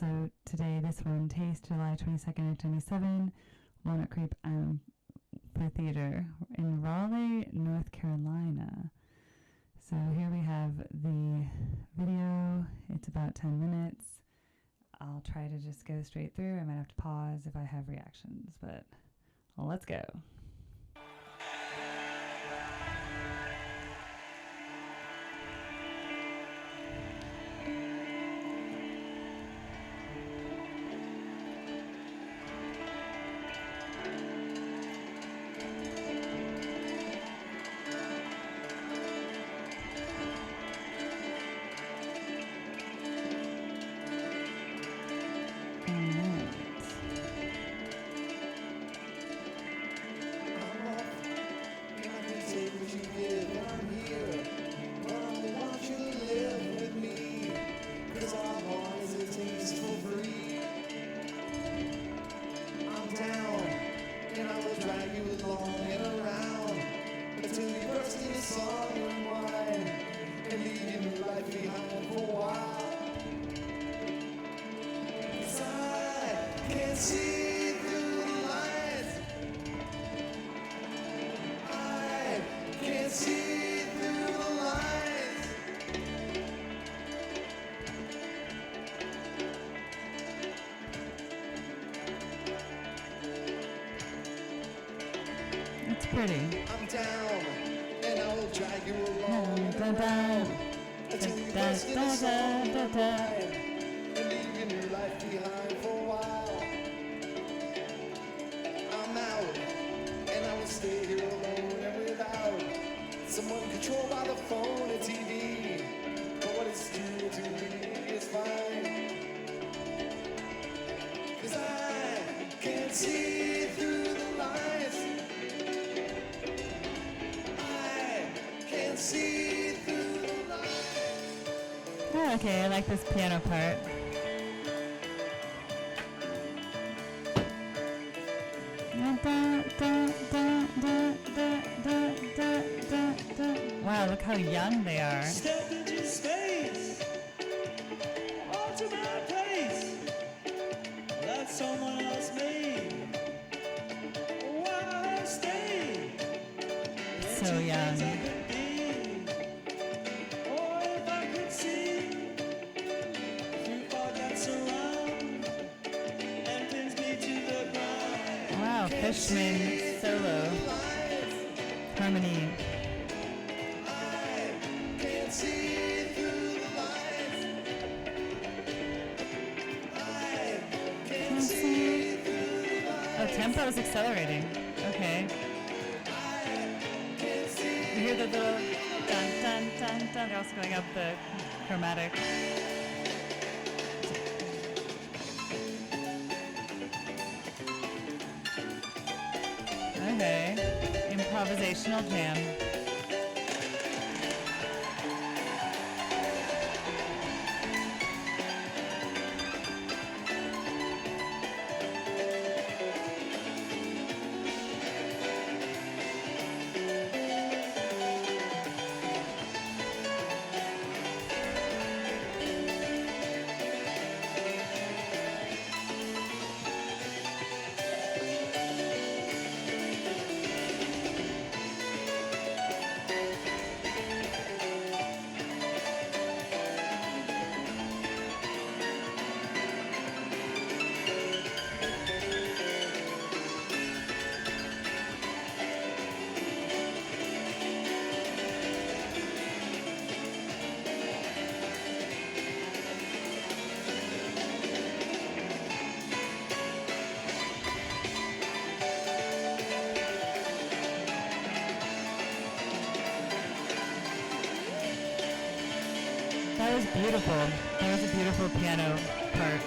So today, this one, Taste, July 22nd and 27, Walnut Creek Amphitheater in Raleigh, North Carolina. So here we have the video. It's about 10 minutes. I'll try to just go straight through. I might have to pause if I have reactions, but let's go. It's pretty. I'm down, and I will drag you along and around until you burst in the song and wine, and leaving your life behind for a while. I'm out, and I will stay here alone and without someone controlled by the phone and TV. But what it's doing to me is fine, 'cause I can't see through the lines. See through the light. Oh, okay, I like this piano part. Wow, look how young they are. Step into space, onto my place, that someone else made. While I stay, So young. Wow, Fishman solo harmony. Oh, tempo is accelerating. Okay. You hear the little dun dun dun dun. They're also going up the chromatic. Okay, improvisational jam. That was beautiful. That was a beautiful piano part.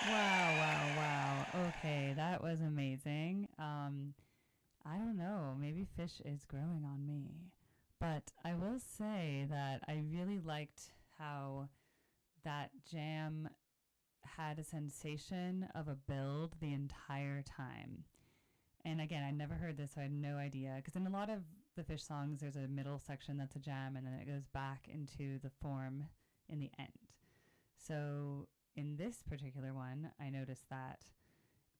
Wow. Okay, that was amazing. I don't know, maybe Phish is growing on me. But I will say that I really liked how that jam had a sensation of a build the entire time. And again, I never heard this, so I had no idea. Because in a lot of the Phish songs, there's a middle section that's a jam, and then it goes back into the form in the end. So in this particular one, I noticed that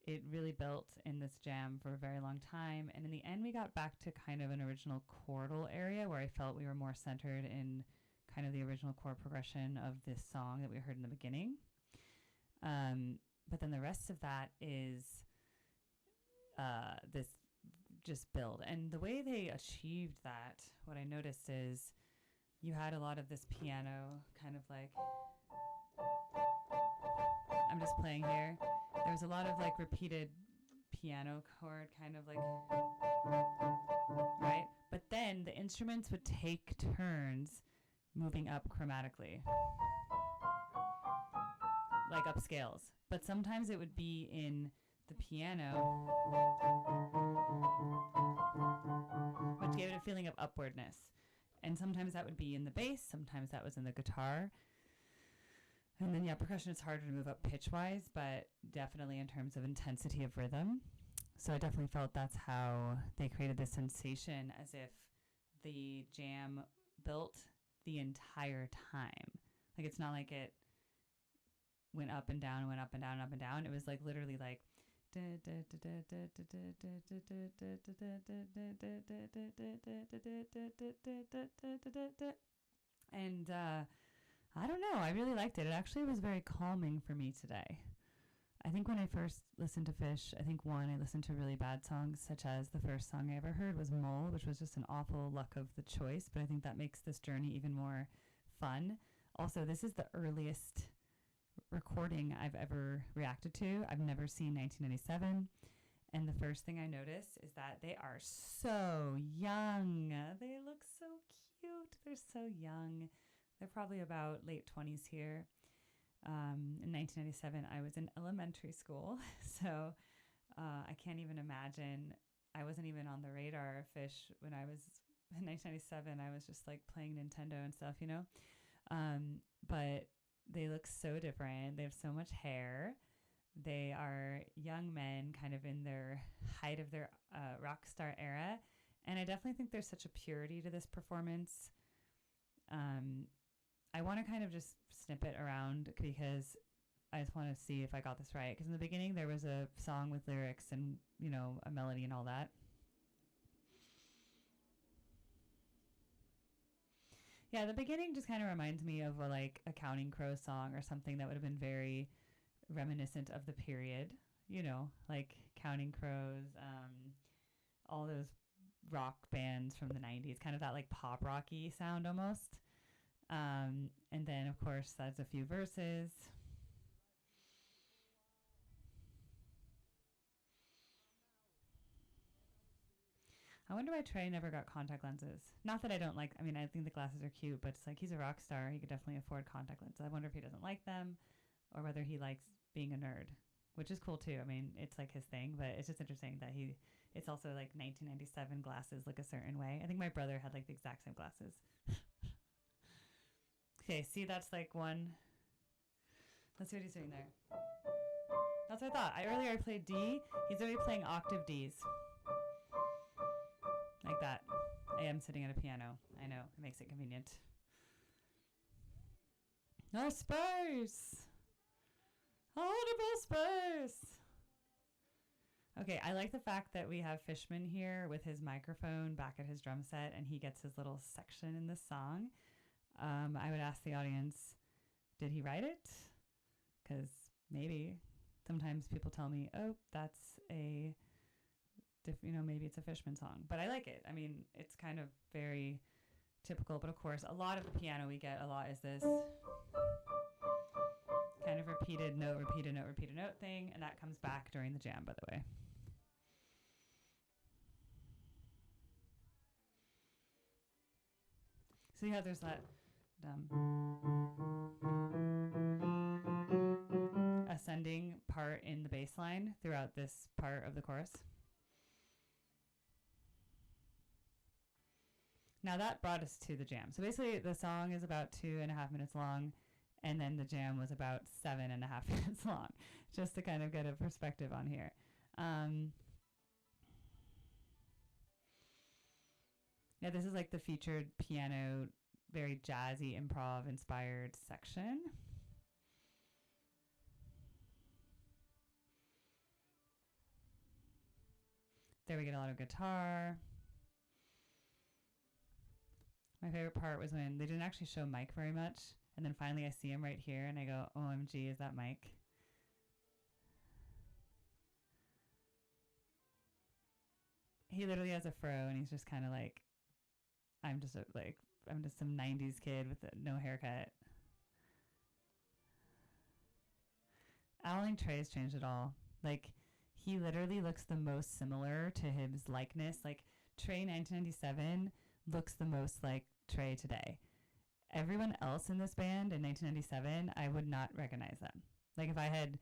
it really built in this jam for a very long time. And in the end, we got back to kind of an original chordal area where I felt we were more centered in kind of the original chord progression of this song that we heard in the beginning. But then the rest of that is this just build. And the way they achieved that, what I noticed is you had a lot of this piano kind of like, I'm just playing here. There was a lot of like repeated piano chord kind of like, right? But then the instruments would take turns moving up chromatically, like up scales. But sometimes it would be in the piano, which gave it a feeling of upwardness. And sometimes that would be in the bass, sometimes that was in the guitar. And then, yeah, percussion is harder to move up pitch-wise, but definitely in terms of intensity of rhythm. So I definitely felt that's how they created this sensation, as if the jam built the entire time. Like, it's not like it went up and down, went up and down, up and down. It was like literally like, and I don't know, I really liked it. It actually was very calming for me today. I think when I first listened to Phish, I listened to really bad songs, such as the first song I ever heard was Mole, which was just an awful luck of the choice, but I think that makes this journey even more fun. Also, this is the earliest recording I've ever reacted to. I've never seen 1997. And the first thing I noticed is that they are so young. They look so cute. They're so young. They're probably about late 20s here. In 1997, I was in elementary school. So I can't even imagine. I wasn't even on the radar of Phish when I was in 1997. I was just like playing Nintendo and stuff, you know. But they look so different. They have so much hair. They are young men kind of in their height of their rock star era. And I definitely think there's such a purity to this performance. I want to kind of just snip it around because I just want to see if I got this right. Because in the beginning, there was a song with lyrics and, you know, a melody and all that. Yeah, the beginning just kind of reminds me of a Counting Crows song or something that would have been very reminiscent of the period, you know, like Counting Crows, all those rock bands from the 90s, kind of that like pop rocky sound almost. And then, of course, that's a few verses. I wonder why Trey never got contact lenses. Not that I don't like, I mean, I think the glasses are cute, but it's like he's a rock star. He could definitely afford contact lenses. I wonder if he doesn't like them or whether he likes being a nerd, which is cool too. I mean, it's like his thing, but it's just interesting that it's also like 1997 glasses look a certain way. I think my brother had like the exact same glasses. Okay, see, that's like one. Let's see what he's doing there. That's what I thought. Earlier I played D. He's already playing octave Ds. Like that. I am sitting at a piano. I know, it makes it convenient. No space! Audible space! Okay, I like the fact that we have Fishman here with his microphone back at his drum set, and he gets his little section in this song. I would ask the audience, did he write it? Because maybe. Sometimes people tell me, oh, that's maybe it's a Fishman song. But I like it. I mean, it's kind of very typical. But of course, a lot of the piano we get a lot is this kind of repeated note thing. And that comes back during the jam, by the way. So yeah, there's that ascending part in the bass line throughout this part of the chorus. Now that brought us to the jam. So basically the song is about 2.5 minutes long, and then the jam was about 7.5 minutes long, just to kind of get a perspective on here. Yeah, this is like the featured piano, very jazzy, improv inspired section. There we get a lot of guitar. My favorite part was when they didn't actually show Mike very much, and then finally I see him right here, and I go, OMG, is that Mike? He literally has a fro, and he's just kind of like, I'm just some 90s kid with no haircut. I don't think Trey's changed at all. Like, he literally looks the most similar to his likeness. Like, Trey 1997 looks the most like Trey today. Everyone else in this band in 1997, I would not recognize them. Like, if I had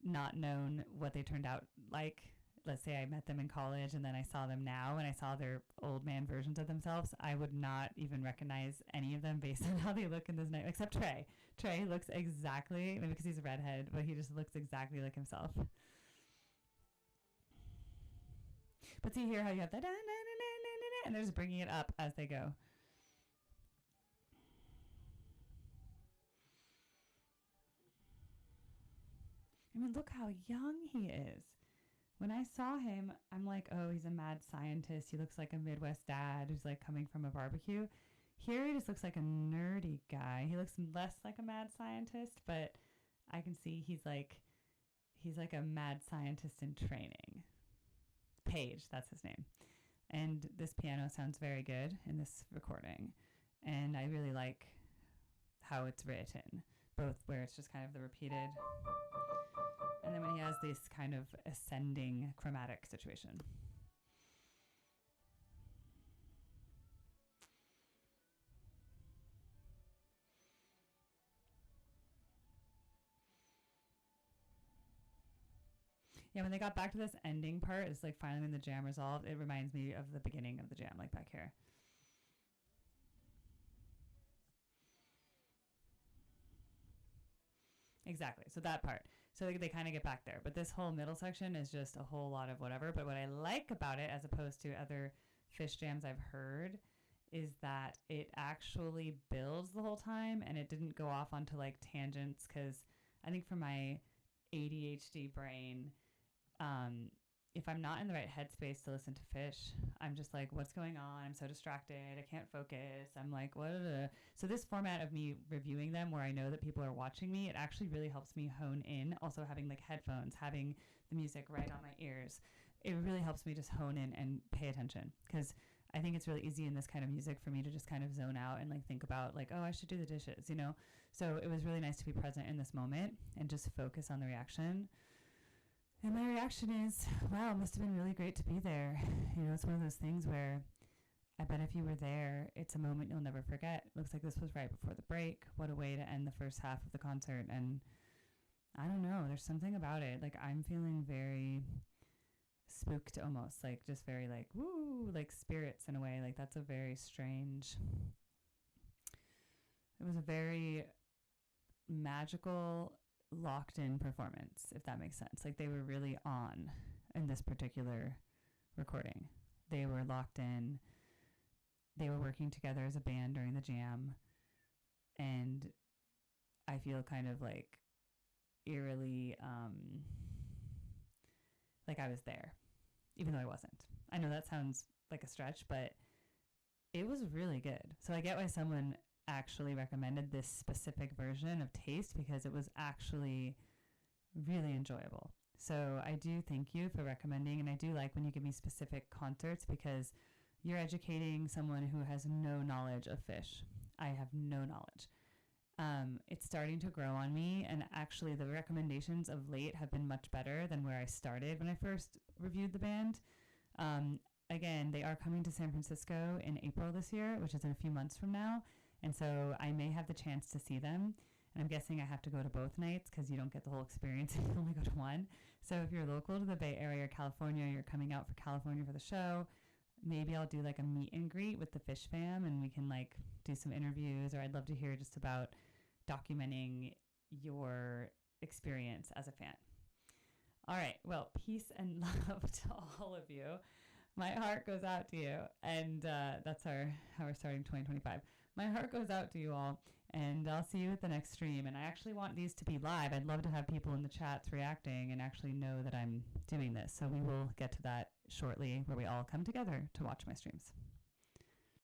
not known what they turned out like, let's say I met them in college and then I saw them now and I saw their old man versions of themselves, I would not even recognize any of them based on how they look in this night, except Trey. Trey looks exactly, maybe because he's a redhead, but he just looks exactly like himself. But see here how you have that, and they're just bringing it up as they go. I mean, look how young he is. When I saw him, I'm like, oh, he's a mad scientist. He looks like a Midwest dad who's like coming from a barbecue. Here he just looks like a nerdy guy. He looks less like a mad scientist, but I can see he's like a mad scientist in training. Page, that's his name. And this piano sounds very good in this recording. And I really like how it's written, both where it's just kind of the repeated, and then when he has this kind of ascending chromatic situation. Yeah, when they got back to this ending part, it's like finally when the jam resolved, it reminds me of the beginning of the jam, like back here. Exactly. So that part. So they kind of get back there. But this whole middle section is just a whole lot of whatever. But what I like about it, as opposed to other Phish jams I've heard, is that it actually builds the whole time and it didn't go off onto like tangents. Because I think for my ADHD brain, if I'm not in the right headspace to listen to Phish, I'm just like, what's going on? I'm so distracted. I can't focus. I'm like, what? So this format of me reviewing them where I know that people are watching me, it actually really helps me hone in. Also having like headphones, having the music right on my ears, it really helps me just hone in and pay attention. Because I think it's really easy in this kind of music for me to just kind of zone out and like think about like, oh, I should do the dishes, you know? So it was really nice to be present in this moment and just focus on the reaction. And my reaction is, wow, it must have been really great to be there. You know, it's one of those things where I bet if you were there, it's a moment you'll never forget. It looks like this was right before the break. What a way to end the first half of the concert. And I don't know, there's something about it. Like, I'm feeling very spooked almost, like just very like, woo, like spirits in a way. Like, that's a very strange, it was a very magical, locked in performance, if that makes sense. Like, they were really on in this particular recording. They were locked in. They were working together as a band during the jam. And I feel kind of like eerily like I was there, even though I wasn't. I know that sounds like a stretch, but it was really good. So I get why someone actually recommended this specific version of Taste, because it was actually really enjoyable. So I do thank you for recommending, and I do like when you give me specific concerts, because you're educating someone who has no knowledge of Phish. I have no knowledge. It's starting to grow on me, and actually the recommendations of late have been much better than where I started when I first reviewed the band. Again, they are coming to San Francisco in April this year, which is in a few months from now. And so I may have the chance to see them. And I'm guessing I have to go to both nights because you don't get the whole experience if you only go to one. So if you're local to the Bay Area or California, you're coming out for California for the show, maybe I'll do like a meet and greet with the Phish fam and we can like do some interviews, or I'd love to hear just about documenting your experience as a fan. All right. Well, peace and love to all of you. My heart goes out to you. And that's how we're starting 2025. My heart goes out to you all. And I'll see you at the next stream. And I actually want these to be live. I'd love to have people in the chats reacting and actually know that I'm doing this. So we will get to that shortly, where we all come together to watch my streams.